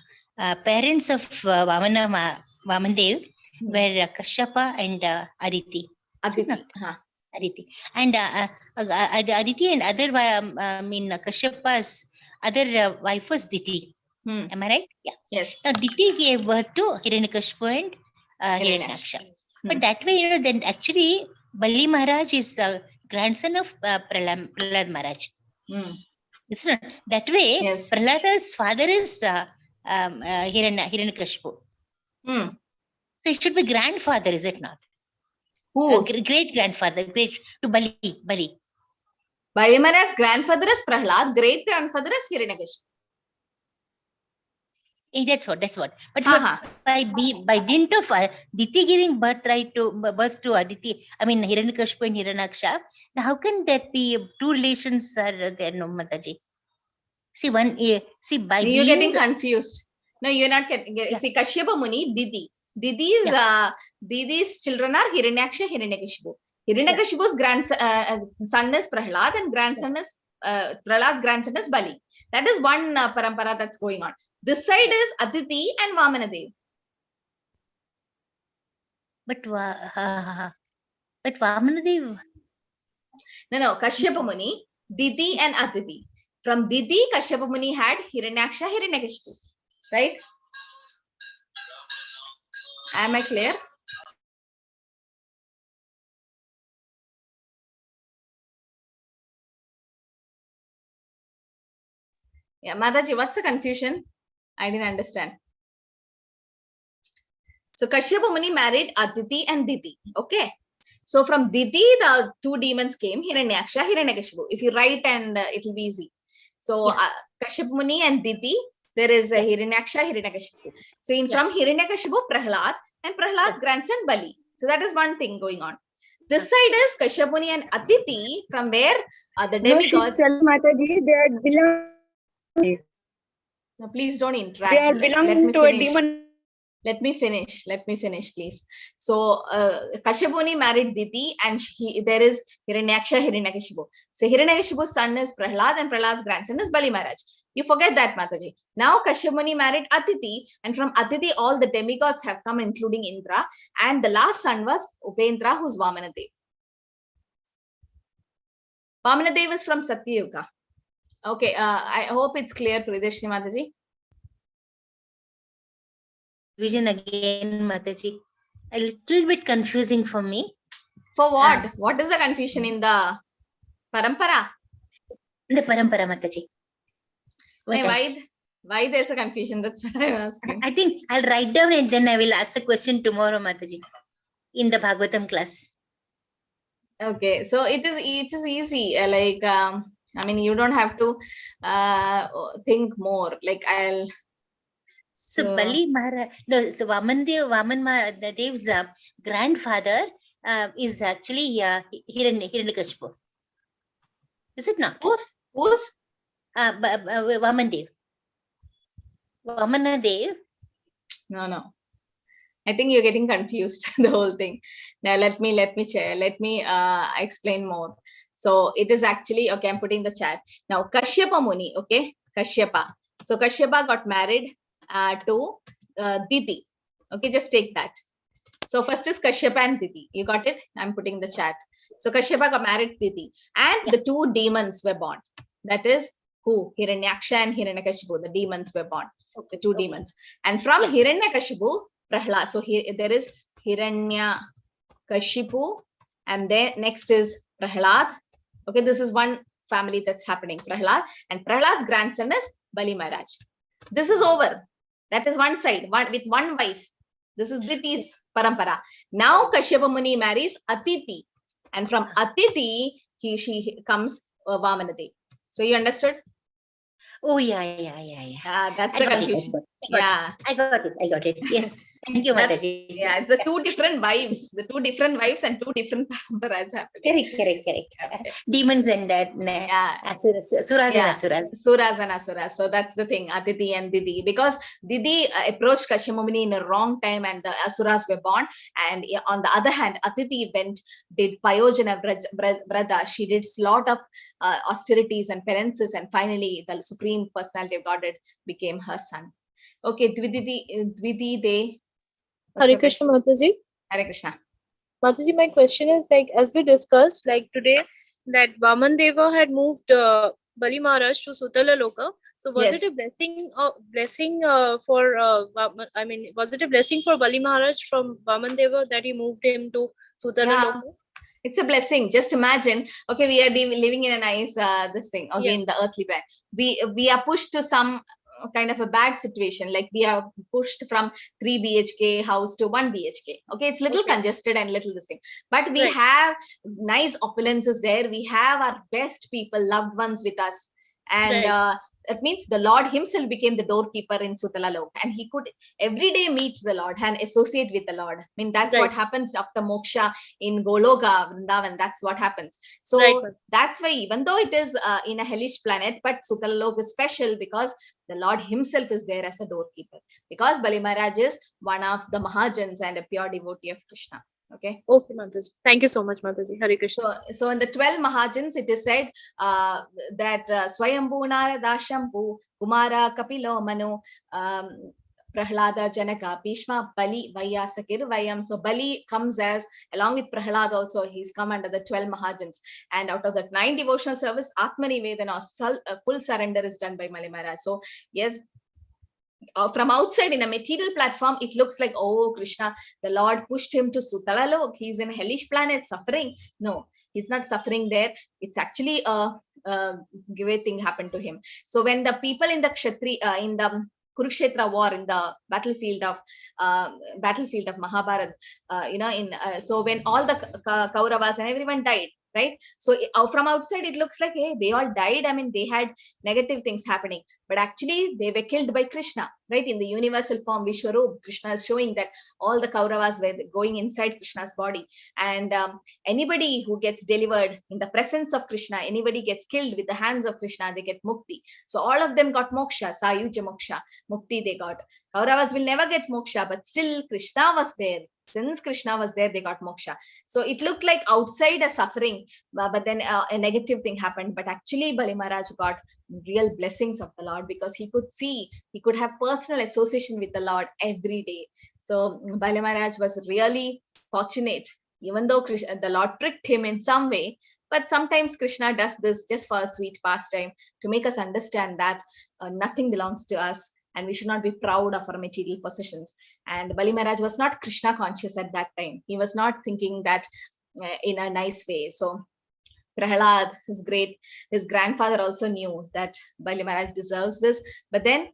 parents of Vamanadev were Kashyapa and Aditi. Aditi. And Aditi and other, Kashyapa's other wife was Diti. Am I right? Yeah. Yes. Now, Diti gave birth to Hiranyakashipu and Hiranyaksha. But that way, then actually, Bali Maharaj is a grandson of Prahlad Maharaj. Isn't it? That way, yes. Prahlada's father is Hiranyakashipu. So it should be grandfather, is it not? Who? Great grandfather, to Bali. Bali Maharaj's grandfather is Prahlad, great grandfather is Hiranyakashipu. That's what. But by dint of Diti giving birth to Aditi, Hiranyakashipu and Hiranyaksha, how can that be two relations are there, no, Mataji? You're getting confused. No, you're not getting. Yeah. See, Kashyapa Muni, Didi. Didi's children are Hiranyaksha, Hiranyakashipu. Hiranyakashipu's son is Prahlad, and Prahlad's grandson is Bali. That is one parampara that's going on. This side is Aditi and Vamanadev. But Vamanadev. No, Kashyapa Muni, Diti and Aditi. From Diti, Kashyapa Muni had Hiranyaksha, Hiranyakashipu. Right? Am I clear? Yeah, Mataji, what's the confusion? I didn't understand. So Kashyapa Muni married Aditi and Diti. Okay. So from Diti, the two demons came, Hiranyaksha, Hiranyakashipu. If you write and it will be easy. So Kashyapa Muni and Diti, there is a Hiranyaksha, Hiranyakashipu. So from Hiranyakashipu, Prahlad, and Prahlad's grandson Bali. So that is one thing going on. This side is Kashyapa Muni and Aditi, from where the demigods. Mataji, they belong. No, please don't interact. They are belonging to a demon. Let me finish, please. So Kashyapa Muni married Diti, and there is Hiranyaksha, Hiranyakashipu. So Hiranyakashipu's son is Prahlad, and Prahlad's grandson is Bali Maharaj. You forget that, Mataji. Now Kashyapa Muni married Aditi, and from Aditi all the demigods have come, including Indra, and the last son was Upendra, who's Vamanadev. Vamanadev is from Satyayuga. Okay, I hope it's clear, Prideshni Mataji. Vision again, Mataji. A little bit confusing for me. For what? What is the confusion in the parampara? The parampara, Mataji. Why there's a confusion? That's what I'm asking. I think I'll write down and then I will ask the question tomorrow, Mataji, in the Bhagavatam class. Okay, so it is easy. I mean, you don't have to think more. Like So Bali Maharaj, no, so Vamanadev's grandfather is actually Hiranyakashipu. Is it not? Who's? Vamanadev. Vamanadev. No. I think you're getting confused, the whole thing. Now let me explain more. So it is actually, okay, I'm putting the chat. Now Kashyapa Muni, okay, Kashyapa. So Kashyapa got married to Diti. Okay, just take that. So first is Kashyapa and Diti. You got it? I'm putting the chat. So Kashyapa got married to Diti, and the two demons were born. That is who? Hiranyaksha and Hiranyakashipu. The demons were born. The two demons. And from Hiranyakashipu, Prahlad. So here there is Hiranyakashipu, and then next is Prahlad. Okay, this is one family that's happening. Prahlad, and Prahlad's grandson is Bali Maharaj. This is over. That is one side, with one wife. This is Diti's parampara. Now Kashyapa Muni marries Aditi, and from Aditi she comes Vamanadev. So you understood? Oh yeah. That's the confusion. I got it. Yes. Thank you, Mataji. Yeah, it's the two different wives. The two different wives and two different paramparas happening. Correct. Okay. Demons and asuras, suras and asuras. Suras and asuras. So that's the thing, Aditi and Didi. Because Didi approached Kashyapa Muni in a wrong time, and the asuras were born. And on the other hand, Aditi did Payojana Vrata. She did a lot of austerities and penances, and finally the Supreme Personality of Godhead became her son. Okay, Dvidi De. Hare Krishna, Mataji. Hare Krishna. Mataji, my question is, like, as we discussed, like today, that Vamanadeva had moved Bali Maharaj to Sutala Loka. So was it a blessing for was it a blessing for Bali Maharaj from Vamanadeva that he moved him to Sutala Loka? It's a blessing. Just imagine, okay, we are living in a nice this thing, okay, in the earthly plane. We are pushed to some kind of a bad situation, like we are pushed from 3 BHK house to 1 BHK. Okay, it's little congested and little this thing, but we have nice opulences there. We have our best people, loved ones with us, and that means the Lord himself became the doorkeeper in Sutala Lok, and he could every day meet the Lord and associate with the Lord. I mean, that's what happens after moksha in Goloka, Vrindavan. That's what happens. So that's why, even though it is in a hellish planet, but Sutala Lok is special because the Lord himself is there as a doorkeeper. Because Bali Maharaj is one of the Mahajans and a pure devotee of Krishna. Okay, Mataji. Thank you so much, Mataji. Hare Krishna. So in the 12 Mahajans, it is said that Swayambhu Narada Shambhu Kumara Kapilo Manu Prahlada, Janaka, Bhishma, Bali, Vaiyasakir, Vayam. So Bali comes as, along with Prahlad also, he's come under the 12 Mahajans. And out of that 9 devotional service, Atmanivedana, full surrender is done by Bali Maharaj. So yes, from outside in a material platform, it looks like, oh, Krishna, the Lord pushed him to Sutala Lok. He's in a hellish planet suffering. No, he's not suffering there. It's actually a great thing happened to him. So when the people in the in the Kurukshetra war, in the battlefield of Mahabharata, so when all the Kauravas and everyone died, right? So from outside, it looks like, hey, they all died. I mean, they had negative things happening, but actually they were killed by Krishna, right? In the universal form, Vishwarup, Krishna is showing that all the Kauravas were going inside Krishna's body. And anybody who gets delivered in the presence of Krishna, anybody gets killed with the hands of Krishna, they get mukti. So all of them got moksha, sayuja moksha, mukti they got. Kauravas will never get moksha, but still Krishna was there. Since Krishna was there, they got moksha. So it looked like outside a suffering, but then a negative thing happened. But actually, Bali Maharaj got real blessings of the Lord, because he could see, he could have personal association with the Lord every day. So Bali Maharaj was really fortunate, even though the Lord tricked him in some way. But sometimes Krishna does this just for a sweet pastime, to make us understand that nothing belongs to us, and we should not be proud of our material possessions. And Bali Maharaj was not Krishna conscious at that time. He was not thinking that in a nice way. So Prahlad, his grandfather also knew that Bali Maharaj deserves this, but then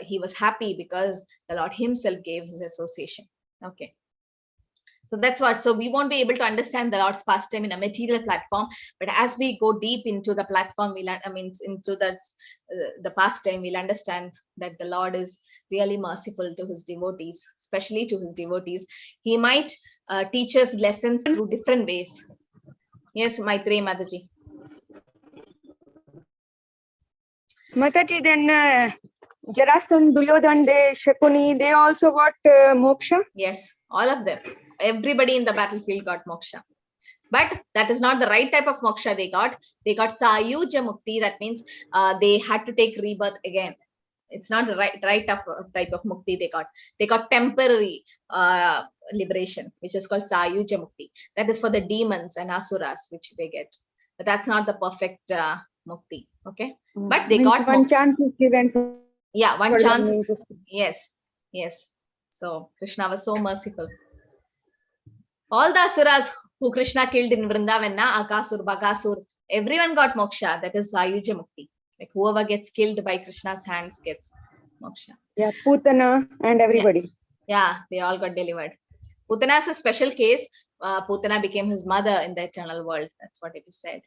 he was happy because the Lord himself gave his association. Okay. So that's what. So we won't be able to understand the Lord's pastime in a material platform, but as we go deep into the platform, into the pastime, we'll understand that the Lord is really merciful to his devotees, especially to his devotees. He might teach us lessons through different ways. Yes, Maitreyi Mataji. Mataji, then Jarasandha, Duryodhana, Shakuni, they also got moksha? Yes, all of them. Everybody in the battlefield got moksha. But that is not the right type of moksha they got. They got sayuja mukti. That means they had to take rebirth again. It's not the right type of mukti they got. They got temporary liberation, which is called sayuja mukti. That is for the demons and asuras, which they get. But that's not the perfect mukti. Okay, but they got one moksha. chance is given. Yeah, one chance. Yes. So Krishna was so merciful. All the asuras who Krishna killed in Vrindavana, Akasur, Bakasur, everyone got moksha. That is sayuja mukti. Like whoever gets killed by Krishna's hands gets moksha. Yeah, Putana and everybody. Yeah, they all got delivered. Putana is a special case. Putana became his mother in the eternal world. That's what it is said.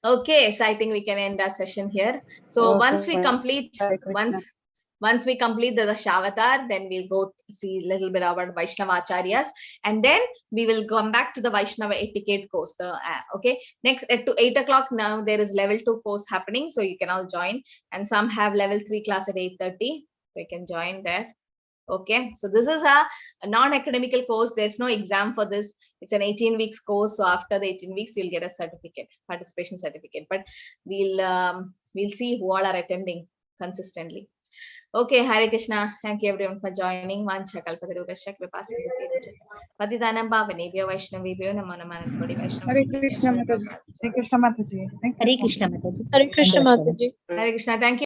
Okay, so I think we can end our session here. So once we complete, once we complete the Dashavatar, then we'll go see a little bit about Vaishnava Acharyas, and then we will come back to the Vaishnava etiquette course. Okay, next at 8 o'clock now there is level 2 course happening, so you can all join, and some have level 3 class at 8:30, so you can join there. Okay, so this is a non-academical course. There's no exam for this. It's an 18 weeks course. So after the 18 weeks, you'll get a certificate, participation certificate. But we'll see who all are attending consistently. Okay, Hare Krishna. Thank you everyone for joining. Vancha kalpatarubhasya kripasindhubhyo patitanam pavanebhyo vaishnavebhyo namo namaha kodi vaishnava. Hare Krishna Mataji. Hare Krishna Mataji. Hare Krishna Mataji. Hare Krishna. Thank you.